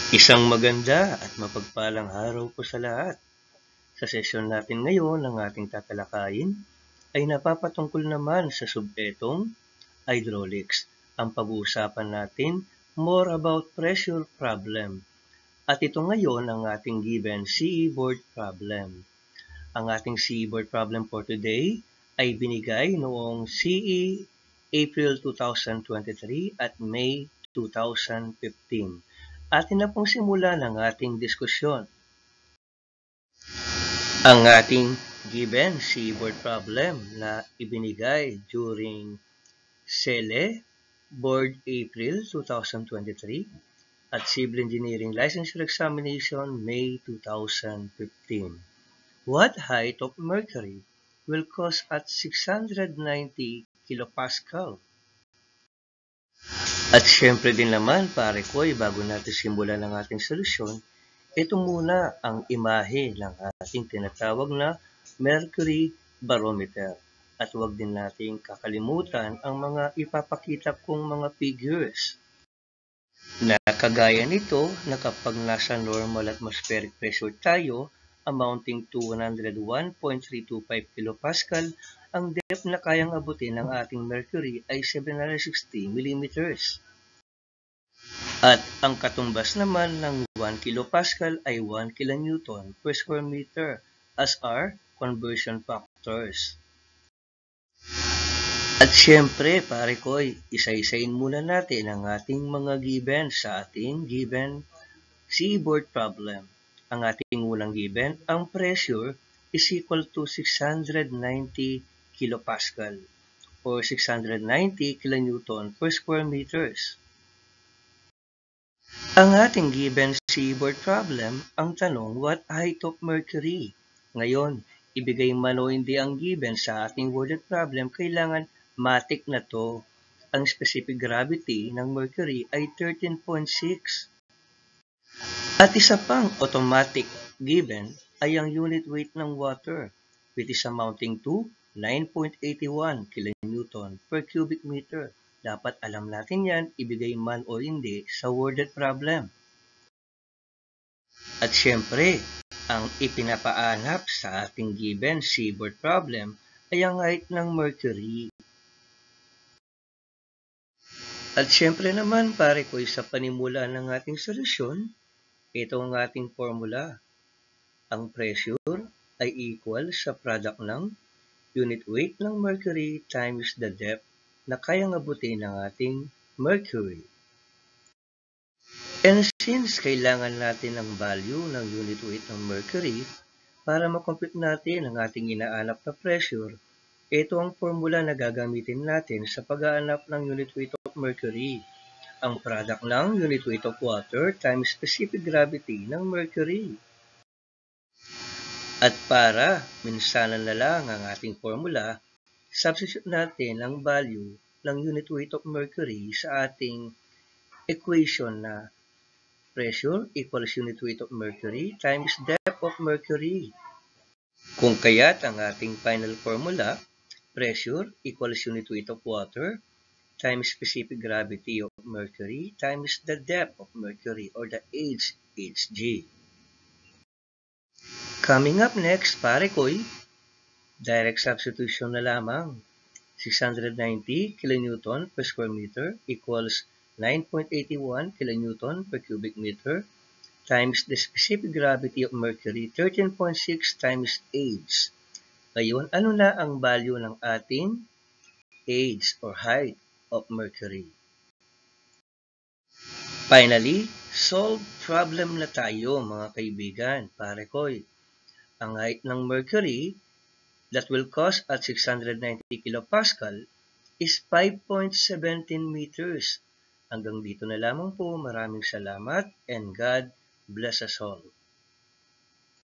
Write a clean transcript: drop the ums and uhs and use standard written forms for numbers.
Isang maganda at mapagpalang araw po sa lahat. Sa sesyon natin ngayon ng ating tatalakayin ay napapatungkol naman sa subetong hydraulics. Ang pag-uusapan natin more about pressure problem. At ito ngayon ang ating given CE board problem. Ang ating CE board problem for today ay binigay noong CE April 2023 at May 2015. Atin na pong simulan ang ating diskusyon. Ang ating given CE board problem na ibinigay during SELE Board April 2023 at Civil Engineering Licensure Examination May 2015. What height of mercury will cause at 690 kilopascal? At syempre din naman, pare ko, bago natin simulan ang ating solusyon, ito muna ang imahe ng ating tinatawag na mercury barometer. At huwag din nating kakalimutan ang mga ipapakita kong mga figures. Na kagaya nito na kapag nasa normal atmospheric pressure tayo, amounting to 101.325 kilopascal, ang depth na kayang abutin ng ating mercury ay 760 mm. At ang katumbas naman ng 1 kilopascal ay 1 kilonewton per square meter as our conversion factors. At syempre, pare ko, isa-isain muna natin ang ating mga given sa ating given CE board problem. Ang ating unang given, ang pressure is equal to 690 kilopascal or 690 kilonewton per square meters. Ang ating given CE board problem, ang tanong, what height of mercury? Ngayon, ibigay man o hindi ang given sa ating worded problem, kailangan matik na to. Ang specific gravity ng mercury ay 13.6. At isa pang automatic given ay ang unit weight ng water, which is amounting to 9.81 kilonewton per cubic meter. Dapat alam natin yan, ibigay man o hindi sa worded problem. At syempre, ang ipinapaanap sa ating given CE board problem ay ang height ng mercury. At syempre naman, pare ko, sa panimula ng ating solusyon, ito ang ating formula. Ang pressure ay equal sa product ng unit weight ng mercury times the depth na kayang abutin ng ating mercury. And since kailangan natin ng value ng unit weight ng mercury para makompute natin ang ating inaanap na pressure, ito ang formula na gagamitin natin sa pag-aanap ng unit weight of mercury. Ang product ng unit weight of water times specific gravity ng mercury. At para minsanan na lang ang ating formula, substitute natin ang value ng unit weight of mercury sa ating equation na pressure equals unit weight of mercury times depth of mercury. Kung kaya't ang ating final formula, pressure equals unit weight of water times specific gravity of mercury times the depth of mercury or the HG. Coming up next, pare ko'y, direct substitution na lamang. 690 kilonewton per square meter equals 9.81 kilonewton per cubic meter times the specific gravity of mercury, 13.6 times H. Ngayon, ano na ang value ng ating H or height of mercury? Finally, solve problem na tayo mga kaibigan, pare ko'y. Ang height ng mercury that will cause at 690 kilopascal is 5.17 meters. Hanggang dito na lamang po. Maraming salamat and God bless us all.